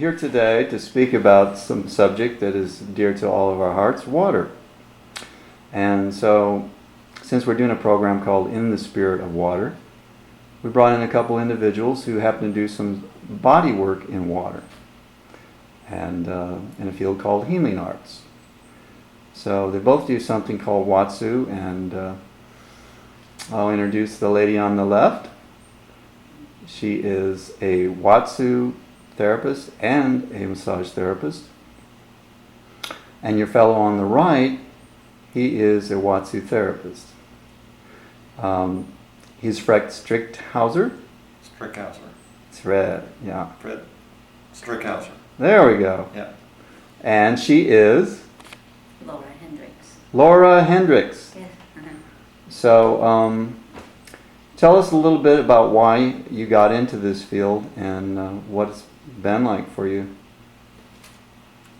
here today to speak about some subject that is dear to all of our hearts, water. And so, since we're doing a program called In the Spirit of Water, we brought in a couple individuals who happen to do some body work in water and in a field called healing arts. So they both do something called Watsu, and I'll introduce the lady on the left. She is a Watsu therapist and a massage therapist. And your fellow on the right, he is a Watsu therapist. He's Fred Strickhouser. Strickhouser. Yeah. Fred Strickhouser. There we go. Yeah. And she is Laura Hendricks. Hendricks. Yeah. So, tell us a little bit about why you got into this field and what it's been like for you.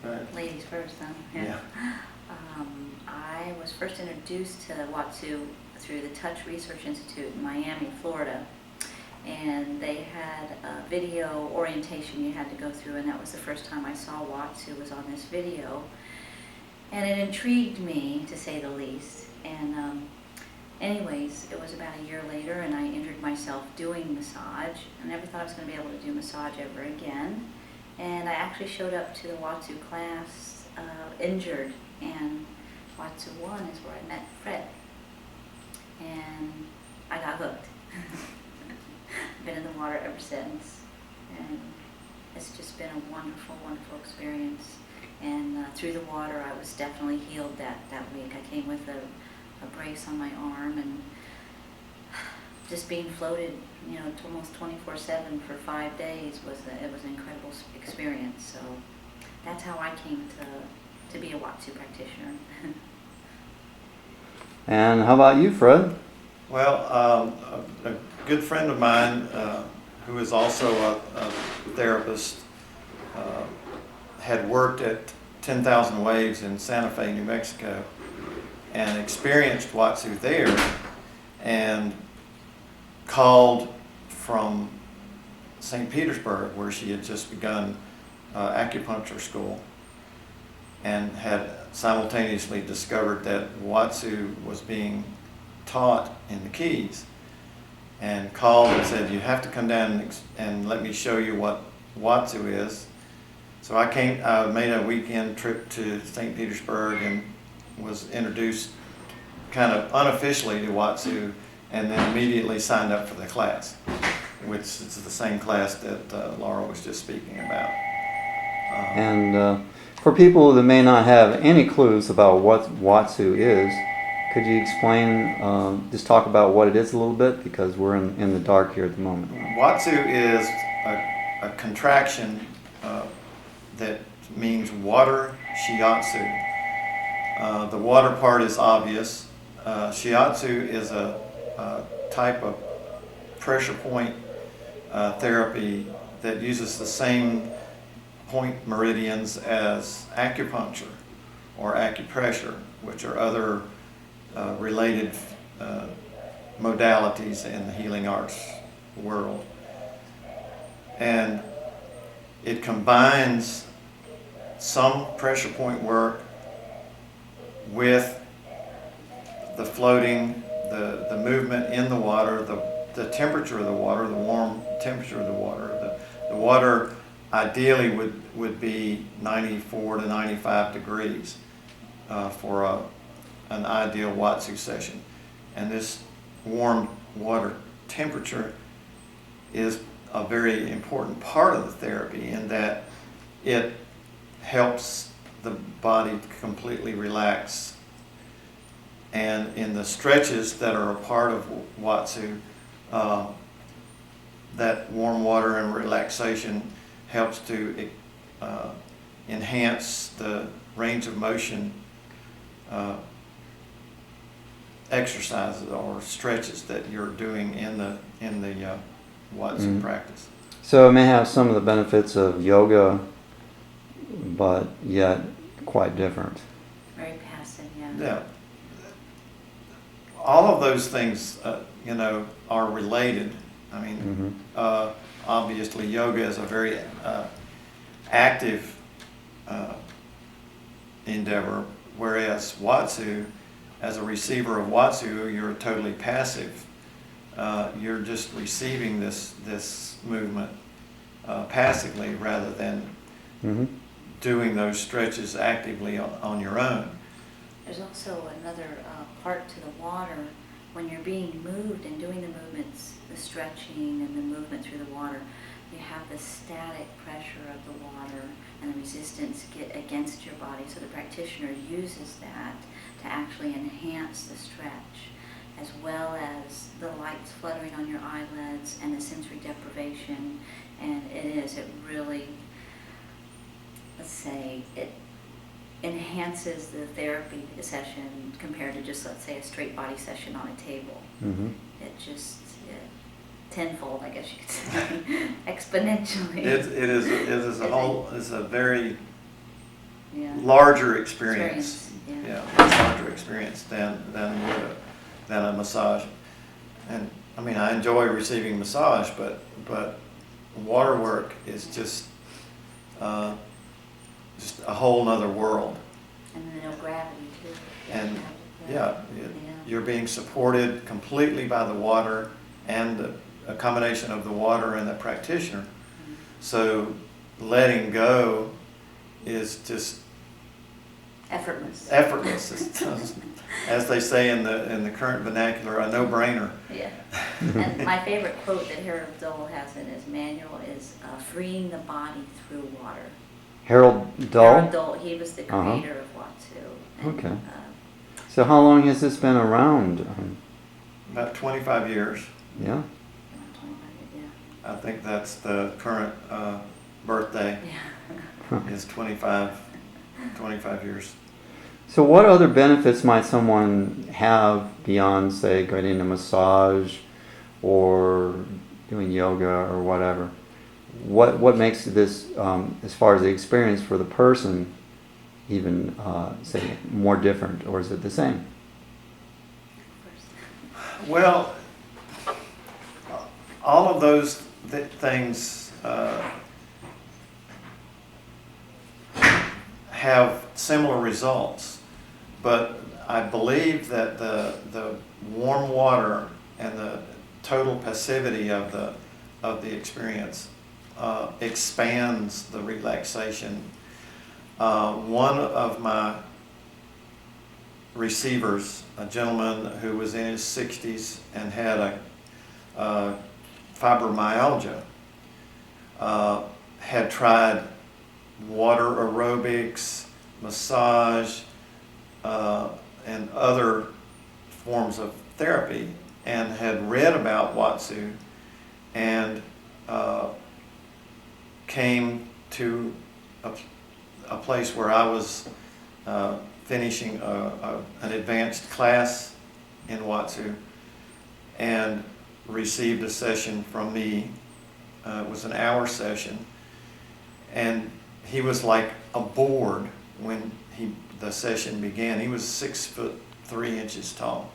Right. Ladies first, huh? Yeah. I was first introduced to Watsu through the Touch Research Institute in Miami, Florida. And they had a video orientation you had to go through, and that was the first time I saw Watsu was on this video. And it intrigued me, to say the least. And anyways, it was about a year later, and I injured myself doing massage. I never thought I was going to be able to do massage ever again. And I actually showed up to the Watsu class injured, and Watsu 1 is where I met Fred. And I got hooked. Been in the water ever since, and it's just been a wonderful, wonderful experience. And through the water, I was definitely healed that week. I came with a brace on my arm, and just being floated, to almost 24/7 for 5 days was an incredible experience. So that's how I came to be a Watsu practitioner. And how about you, Fred? Well, a good friend of mine who is also a therapist had worked at 10,000 Waves in Santa Fe, New Mexico, and experienced Watsu there, and called from St. Petersburg, where she had just begun acupuncture school, and had simultaneously discovered that Watsu was being taught in the Keys, and called and said, "You have to come down and let me show you what Watsu is." So I made a weekend trip to St. Petersburg and was introduced kind of unofficially to Watsu, and then immediately signed up for the class, which is the same class that Laura was just speaking about. And for people that may not have any clues about what Watsu is, could you explain, just talk about what it is a little bit, because we're in the dark here at the moment. Watsu is a contraction that means water shiatsu. The water part is obvious. Shiatsu is a type of pressure point therapy that uses the same point meridians as acupuncture or acupressure, which are other related modalities in the healing arts world. And it combines some pressure point work with the floating, the movement in the water, the temperature of the water, the warm temperature of the water. The water ideally would be 94 to 95 degrees for an ideal Watsu session. And this warm water temperature is a very important part of the therapy, in that it helps the body completely relax. And in the stretches that are a part of Watsu, that warm water and relaxation helps to enhance the range of motion exercises or stretches that you're doing in the Watsu practice. So it may have some of the benefits of yoga, but yet quite different. Very passive, yeah. Yeah. All of those things, are related. I mean, obviously yoga is a very active endeavor, whereas Watsu, as a receiver of Watsu, you're totally passive. You're just receiving this movement passively rather than Mm-hmm. doing those stretches actively on your own. There's also another part to the water. When you're being moved and doing the movements, the stretching and the movement through the water, you have the static pressure of the water and the resistance get against your body. So the practitioner uses that to actually enhance the stretch, as well as the lights fluttering on your eyelids and the sensory deprivation. And it really, let's say, it enhances the therapy session compared to just, let's say, a straight body session on a table. Mm-hmm. It just tenfold, I guess you could say, exponentially. It is it's a very Yeah. larger experience. Yeah. Much larger experience than a massage. And I mean, I enjoy receiving massage, but water work is just a whole nother world. And then no gravity too. And Yeah. you're being supported completely by the water and a combination of the water and the practitioner. Mm-hmm. So letting go is just Effortless. effortless. As they say in the current vernacular, a no-brainer. Yeah. And my favorite quote that Harold Dole has in his manual is freeing the body through water. Harold Dull? Harold Dole, he was the Uh-huh. creator of Watsu. And, Okay. So how long has this been around? About 25 years. Yeah. 25, I think that's the current birthday yeah. is 25 years. So what other benefits might someone have beyond, say, getting a massage or doing yoga or whatever? What makes this, as far as the experience for the person, even, say, more different, or is it the same? Well, all of those things have similar results, but I believe that the warm water and the total passivity of the experience expands the relaxation. One of my receivers, a gentleman who was in his 60s and had a fibromyalgia, had tried water aerobics, massage, and other forms of therapy, and had read about Watsu, and came to a place where I was finishing an advanced class in Watsu, and received a session from me. It was an hour session, and he was like a board when the session began. He was 6'3" tall,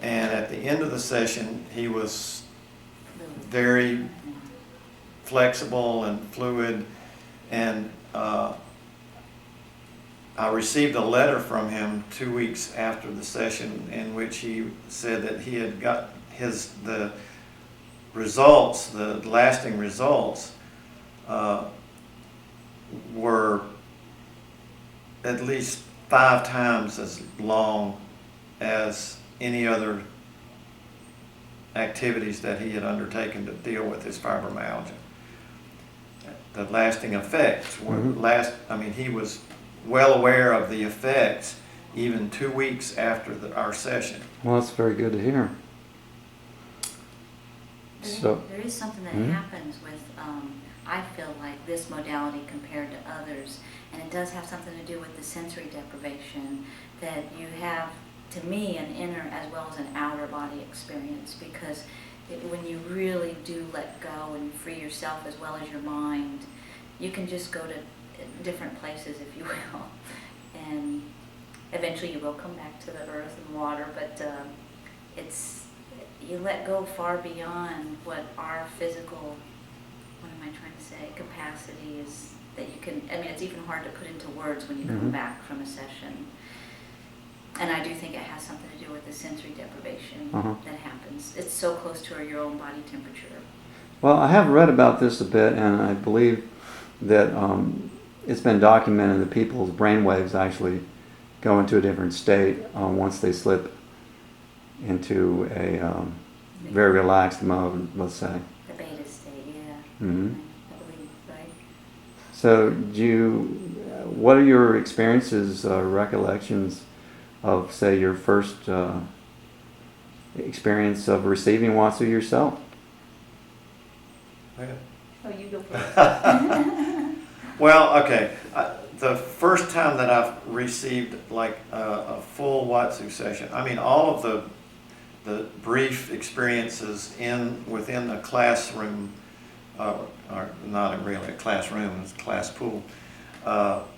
and at the end of the session, he was very flexible and fluid, and I received a letter from him 2 weeks after the session in which he said that he had got the results, the lasting results, were at least 5 times as long as any other activities that he had undertaken to deal with his fibromyalgia. The lasting effects were he was well aware of the effects even 2 weeks after our session. Well, that's very good to hear. There is something that happens with, I feel like, this modality compared to others, and it does have something to do with the sensory deprivation, that you have, to me, an inner as well as an outer body experience, because when you really do let go and free yourself as well as your mind, you can just go to different places, if you will, and eventually you will come back to the earth and water, but you let go far beyond what our physical, what am I trying to say, capacity is that you can, I mean, it's even hard to put into words when you Mhm. come back from a session. And I do think it has something to do with the sensory deprivation Uh-huh. that happens. It's so close to your own body temperature. Well, I have read about this a bit, and I believe that it's been documented that people's brain waves actually go into a different state once they slip into a very relaxed mode, let's say. The beta state, yeah. Mhm. I believe, right? So, what are your experiences, recollections of, say, your first experience of receiving Watsu yourself? Oh, you go first. Well, okay. The first time that I've received like a full Watsu session, I mean, all of the brief experiences within the classroom, or not really a classroom, it's a class pool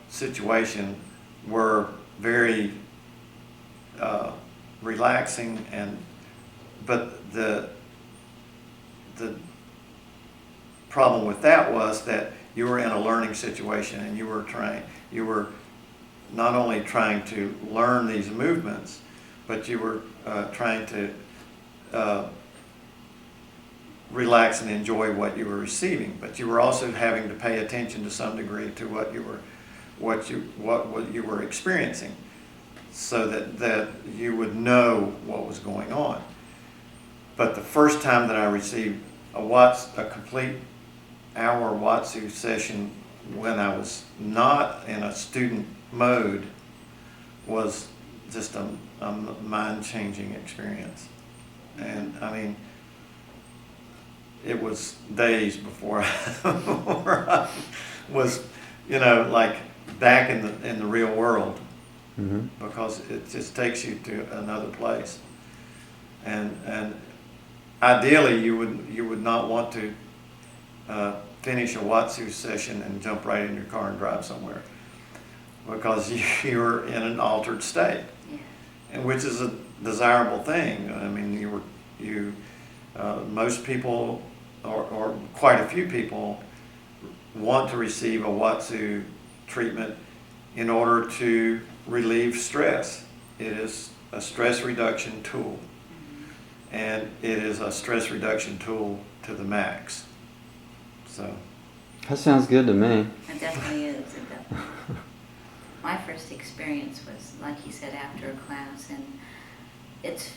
situation, were very relaxing, but the problem with that was that you were in a learning situation, and you were not only trying to learn these movements, but you were trying to relax and enjoy what you were receiving. But you were also having to pay attention to some degree to what you were experiencing, so that you would know what was going on. But the first time that I received a complete hour Watsu session when I was not in a student mode was just a mind-changing experience. And I mean, it was days before I was, like back in the real world, Mm-hmm. because it just takes you to another place. And ideally, you would not want to finish a Watsu session and jump right in your car and drive somewhere, because you're in an altered state, Yeah. and which is a desirable thing. I mean, most people, or quite a few people, want to receive a Watsu treatment in order to relieve stress. It is a stress reduction tool, and it is a stress reduction tool to the max. So That sounds good to me. It definitely is. It definitely is. My first experience was, like you said, after a class, and it's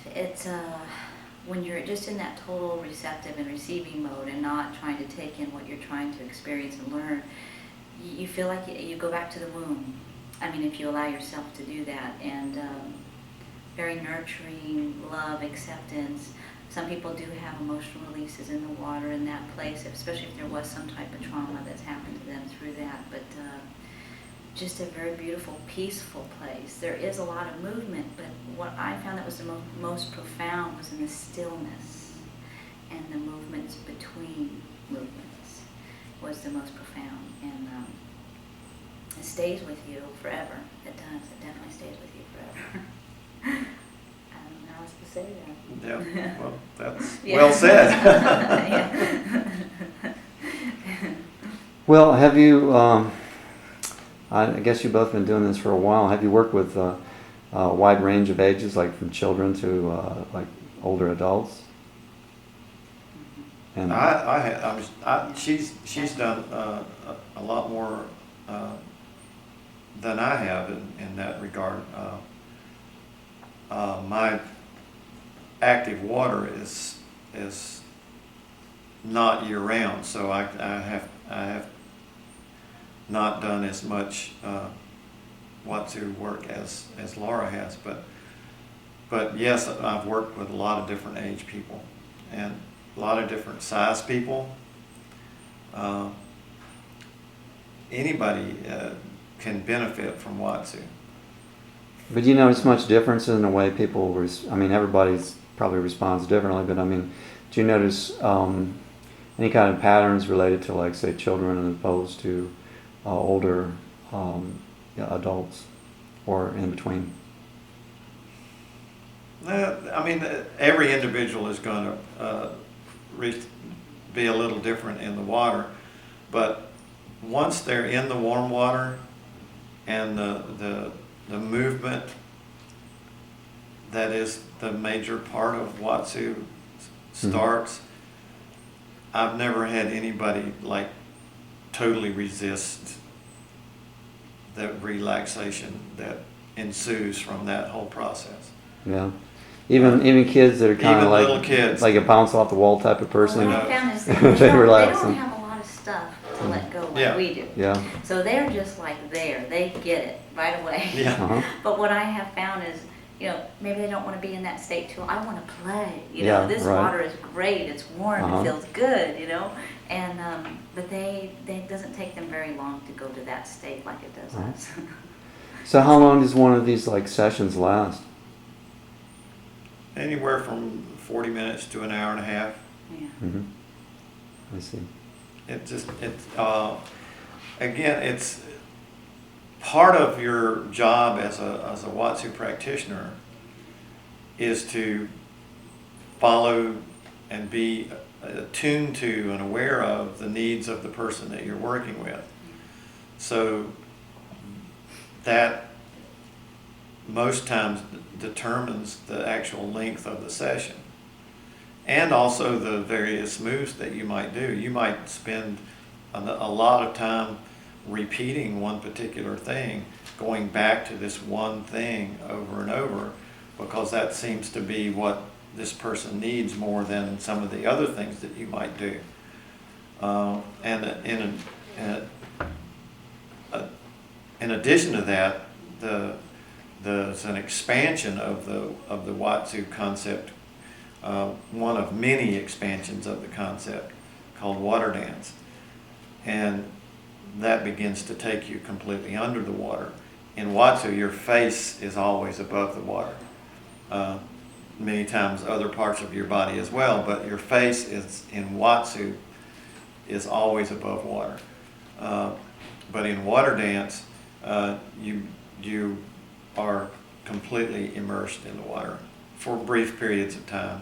when you're just in that total receptive and receiving mode and not trying to take in what you're trying to experience and learn, you feel like you go back to the womb. I mean, if you allow yourself to do that, and very nurturing, love, acceptance. Some people do have emotional releases in the water in that place, especially if there was some type of trauma that's happened to them through that. But just a very beautiful, peaceful place. There is a lot of movement, but what I found that was the most profound was in the stillness, and the movements between movements was the most profound. And it stays with you forever. It does. It definitely stays with you forever. I don't know how else to say that. yeah, well, that's Yeah. well said. Yeah. Well, have you, I guess you've both been doing this for a while, have you worked with a wide range of ages, like from children to like older adults? And she's done a lot more than I have in that regard. My active water is not year round, so I have not done as much Watsu work as Laura has, but yes, I've worked with a lot of different age people and a lot of different size people. Anybody can benefit from Watsu. but do you notice much difference in the way people, I mean, everybody's probably responds differently, but I mean, do you notice any kind of patterns related to, like, say, children as opposed to older adults, or in between? I mean, every individual is going to be a little different in the water, but once they're in the warm water and the movement that is the major part of Watsu starts, I've never had anybody like totally resist the relaxation that ensues from that whole process. Yeah. Even kids that are kind of little kids, like a bounce off the wall type of person. What I found is They relax they don't them. have a lot of stuff to let go like Yeah. we do. Yeah. So they're just like there. They get it right away. Yeah. Uh-huh. But what I have found is, you know, maybe they don't want to be in that state too. I want to play. You Yeah, know, this right. water is great. It's warm. Uh-huh. It feels good. You know, and but it doesn't take them very long to go to that state like it does Uh-huh. us. So how long does one of these like sessions last? Anywhere from 40 minutes to an hour and a half. Yeah. Mm-hmm. I see. Again, it's part of your job as a Watsu practitioner is to follow and be attuned to and aware of the needs of the person that you're working with. So that most times determines the actual length of the session, and also the various moves that you might do. You might spend a lot of time repeating one particular thing, going back to this one thing over and over, because that seems to be what this person needs more than some of the other things that you might do. In addition to that, there's an expansion of the Watsu concept, one of many expansions of the concept, called water dance, and that begins to take you completely under the water. In Watsu, your face is always above the water. Many times other parts of your body as well, but your face is in Watsu is always above water. But in water dance, you are completely immersed in the water for brief periods of time,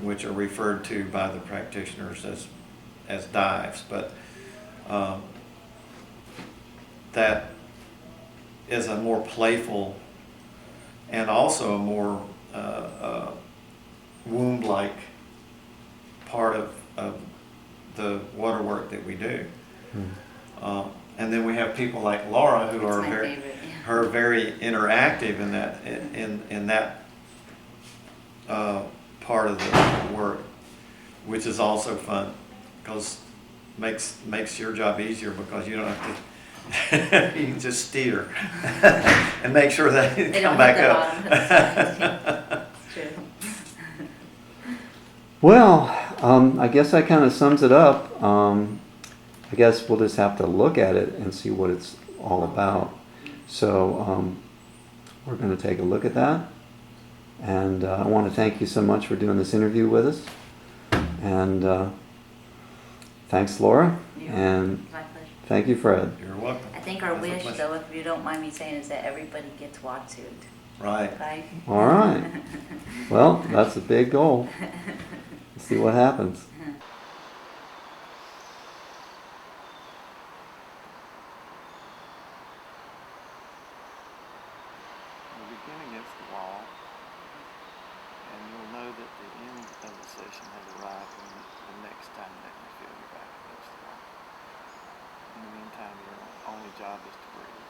which are referred to by the practitioners as dives. But that is a more playful and also a more womb-like part of the water work that we do. And then we have people like Laura who That's are my very, favorite, yeah. her very interactive in that part of the work, which is also fun because makes your job easier because you don't have to. You can just steer and make sure that you They come don't back hit the up. bottom of the side. It's true. Well, I guess that kind of sums it up. I guess we'll just have to look at it and see what it's all about. So we're going to take a look at that. And I want to thank you so much for doing this interview with us. And thanks, Laura. And My pleasure. thank you, Fred. You're welcome. I think our It's a wish, pleasure. though, if you don't mind me saying, is that everybody gets Watsu. Right. Okay? All right. Well, that's a big goal. Let's see what happens. We'll begin against the wall, and you'll know that the end of the session has arrived when the next time that you feel your back against the wall. In the meantime, your only job is to breathe.